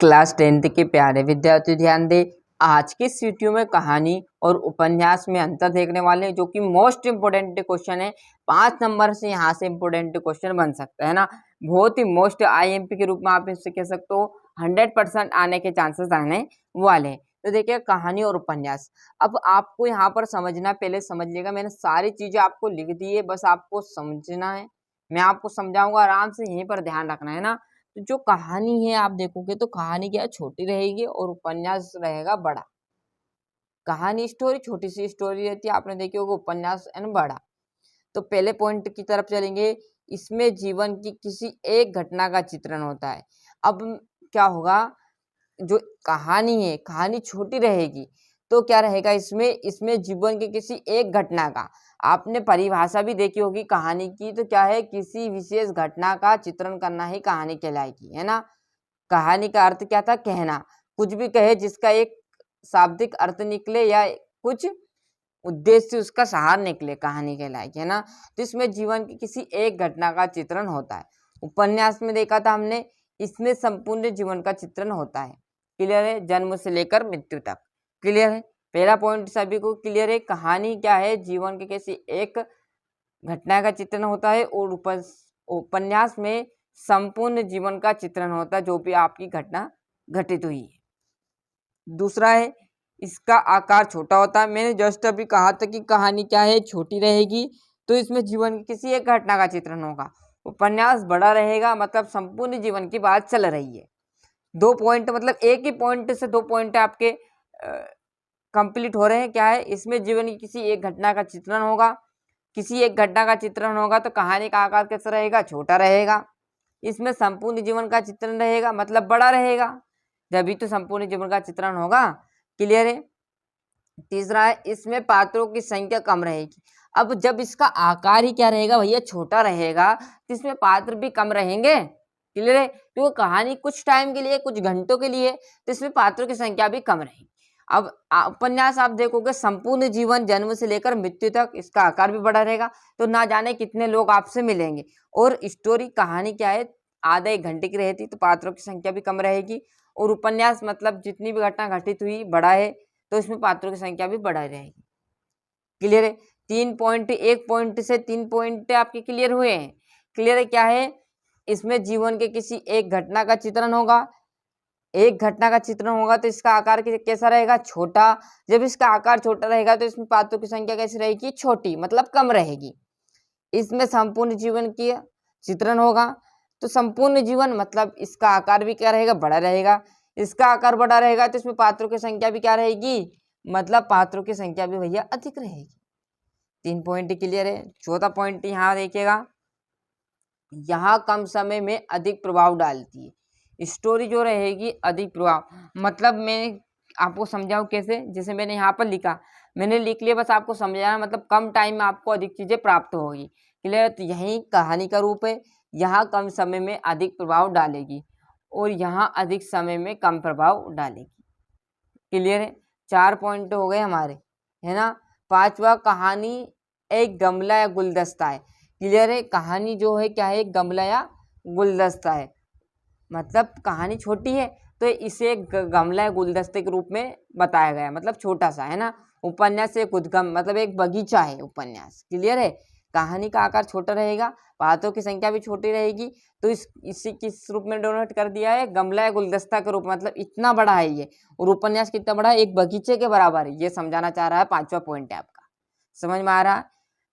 Class 10th के प्यारे विद्यार्थी ध्यान दें। आज के इस वीडियो में कहानी और उपन्यास में अंतर देखने वाले हैं, जो कि मोस्ट इम्पोर्टेंट क्वेश्चन है। 5 नंबर से यहाँ से इम्पोर्टेंट क्वेश्चन बन सकता है ना, बहुत ही मोस्ट आईएमपी के रूप में आप इससे कह सकते हो 100% आने के चांसेस आने वाले हैं। तो देखिए कहानी और उपन्यास, अब आपको यहाँ पर समझना, पहले समझ लिएगा, मैंने सारी चीजें आपको लिख दी है, बस आपको समझना है। मैं आपको समझाऊंगा, आराम से यहीं पर ध्यान रखना है ना। तो जो कहानी है आप देखोगे तो कहानी क्या है, छोटी रहेगी और उपन्यास रहेगा बड़ा। कहानी स्टोरी छोटी सी स्टोरी रहती है, आपने देखी होगी, उपन्यास एंड बड़ा। तो पहले पॉइंट की तरफ चलेंगे। इसमें जीवन की किसी एक घटना का चित्रण होता है। अब क्या होगा, जो कहानी है, कहानी छोटी रहेगी तो क्या रहेगा, इसमें जीवन के किसी एक घटना का, आपने परिभाषा भी देखी होगी कहानी की, तो क्या है, किसी विशेष घटना का चित्रण करना ही कहानी कहलाएगी, है ना। कहानी का अर्थ क्या था, कहना, कुछ भी कहे जिसका एक शाब्दिक अर्थ निकले या कुछ उद्देश्य उसका सार निकले, कहानी कहलाएगी, है ना। तो इसमें जीवन की किसी एक घटना का चित्रण होता है। उपन्यास में देखा था हमने, इसमें संपूर्ण जीवन का चित्रण होता है। क्लियर है, जन्म से लेकर मृत्यु तक। क्लियर है, पहला पॉइंट सभी को क्लियर है। कहानी क्या है, जीवन के किसी एक घटना का चित्रण होता है, और उपन्यास में संपूर्ण जीवन का चित्रण होता है, जो भी आपकी घटना घटित हुई है। दूसरा है, इसका आकार छोटा होता है। मैंने जस्ट अभी कहा था कि कहानी क्या है, छोटी रहेगी, तो इसमें जीवन की किसी एक घटना का चित्रण होगा। उपन्यास बड़ा रहेगा, मतलब संपूर्ण जीवन की बात चल रही है। 2 पॉइंट, मतलब एक ही पॉइंट से 2 पॉइंट आपके कंप्लीट हो रहे हैं। क्या है, इसमें जीवन की किसी एक घटना का चित्रण होगा। किसी एक घटना का चित्रण होगा तो कहानी का आकार कैसा रहेगा, छोटा रहेगा। इसमें संपूर्ण जीवन का चित्रण रहेगा, मतलब बड़ा रहेगा, जब तो संपूर्ण जीवन का चित्रण होगा। क्लियर है। तीसरा है, इसमें पात्रों की संख्या कम रहेगी। अब जब इसका आकार ही क्या रहेगा भैया, छोटा रहेगा, तो इसमें पात्र भी कम रहेंगे। क्लियर है, क्योंकि कहानी कुछ टाइम के लिए, कुछ घंटों के लिए, तो इसमें पात्रों की संख्या भी कम रहेगी। अब उपन्यास आप देखोगे, संपूर्ण जीवन, जन्म से लेकर मृत्यु तक, इसका आकार भी बड़ा रहेगा, तो ना जाने कितने लोग आपसे मिलेंगे। और स्टोरी, कहानी क्या है, आधा 1 घंटे की रहती, तो पात्रों की संख्या भी कम रहेगी। और उपन्यास मतलब जितनी भी घटना घटित हुई, बड़ा है, तो इसमें पात्रों की संख्या भी बढ़ा रहेगी। क्लियर है। 3 पॉइंट, 1 पॉइंट से 3 पॉइंट आपके क्लियर हुए हैं। क्लियर है, क्या है, इसमें जीवन के किसी एक घटना का चित्रण होगा। एक घटना का चित्रण होगा तो इसका आकार कैसा रहेगा, छोटा। जब इसका आकार छोटा रहेगा तो इसमें पात्रों की संख्या कैसी रहेगी, छोटी, मतलब कम रहेगी। इसमें संपूर्ण जीवन की चित्रण होगा, तो संपूर्ण जीवन मतलब इसका आकार भी क्या रहेगा, बड़ा रहेगा। इसका आकार बड़ा रहेगा तो इसमें पात्रों की संख्या भी क्या रहेगी, मतलब पात्रों की संख्या भी भैया अधिक रहेगी। 3 पॉइंट क्लियर है। चौथा पॉइंट यहाँ देखिएगा, यहाँ कम समय में अधिक प्रभाव डालती है। स्टोरी जो रहेगी अधिक प्रभाव, मतलब मैं आपको समझाऊं कैसे, जैसे मैंने यहाँ पर लिखा, मैंने लिख लिया, बस आपको समझाना, मतलब कम टाइम में आपको अधिक चीजें प्राप्त होगी। क्लियर, तो यही कहानी का रूप है। यहाँ कम समय में अधिक प्रभाव डालेगी, और यहाँ अधिक समय में कम प्रभाव डालेगी। क्लियर है, 4 पॉइंट हो गए हमारे, है ना। 5वां, कहानी एक गमला या गुलदस्ता है। क्लियर है, कहानी जो है क्या है, एक गमला या गुलदस्ता है, मतलब कहानी छोटी है तो इसे गमला या गुलदस्ते के रूप में बताया गया, मतलब छोटा सा, है ना। उपन्यास एक उद्गम, मतलब एक बगीचा है उपन्यास। क्लियर है, कहानी का आकार छोटा रहेगा, पात्रों की संख्या भी छोटी रहेगी, तो इसी किस रूप में डोनेट कर दिया है, गमला या गुलदस्ता के रूप में, मतलब इतना बड़ा है ये। और उपन्यास कितना बड़ा है, एक बगीचे के बराबर है, ये समझाना चाह रहा है। 5वां पॉइंट है आपका, समझ में आ रहा है।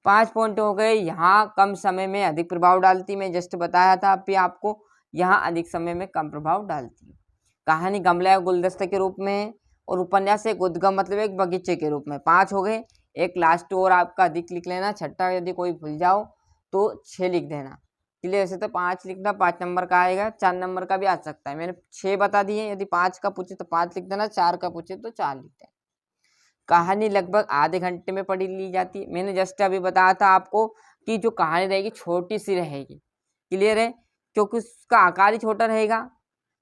5 पॉइंट हो गए। यहाँ कम समय में अधिक प्रभाव डालती, मैं जस्ट बताया था अभी आपको, यहाँ अधिक समय में कम प्रभाव डालती है। कहानी गमला या गुलदस्ते के रूप में है, और उपन्यास एक उद्गम, मतलब एक बगीचे के रूप में। 5 हो गए। एक लास्ट और आपका अधिक लिख लेना, छठा यदि कोई भूल जाओ तो 6 लिख देना। क्लियर, ऐसे तो 5 लिखना, 5 नंबर का आएगा, 4 नंबर का भी आ सकता है। मैंने 6 बता दिए, यदि 5 का पूछे तो 5 लिख देना, 4 का पूछे तो 4 लिख देना। कहानी लगभग आधे घंटे में पढ़ी ली जाती है। मैंने जस्ट अभी बताया था आपको कि जो कहानी रहेगी छोटी सी रहेगी। क्लियर है, क्योंकि उसका आकार ही छोटा रहेगा,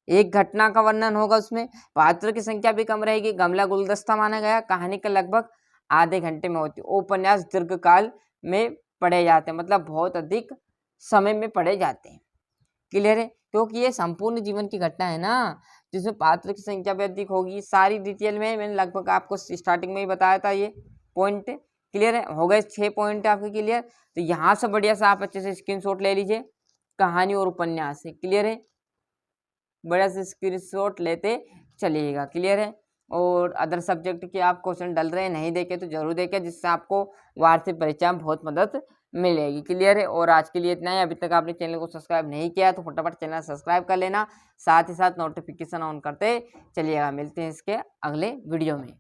एक घटना का वर्णन होगा उसमें, पात्र की संख्या भी कम रहेगी, गमला गुलदस्ता माना गया, कहानी का लगभग आधे घंटे में होती है। उपन्यास दीर्घकाल में पढ़े जाते हैं, मतलब बहुत अधिक समय में पढ़े जाते हैं। क्लियर है, क्योंकि ये संपूर्ण जीवन की घटना है ना, जिसमें पात्रों की संख्या भी अधिक होगी। सारी डिटेल में मैंने लगभग आपको स्टार्टिंग में ही बताया था ये पॉइंट। क्लियर है, हो गए 6 पॉइंट आपके क्लियर। तो यहाँ से बढ़िया सा आप अच्छे से स्क्रीनशॉट ले लीजिए कहानी और उपन्यास से। क्लियर है, बढ़िया से स्क्रीनशॉट लेते चलिएगा। क्लियर है, और अदर सब्जेक्ट के आप क्वेश्चन डल रहे हैं नहीं देखे तो जरूर देखें, जिससे आपको वार्षिक परीक्षा में बहुत मदद मिलेगी। क्लियर है, और आज के लिए इतना ही। अभी तक आपने चैनल को सब्सक्राइब नहीं किया तो फटाफट चैनल सब्सक्राइब कर लेना, साथ ही साथ नोटिफिकेशन ऑन करते चलिएगा। मिलते हैं इसके अगले वीडियो में।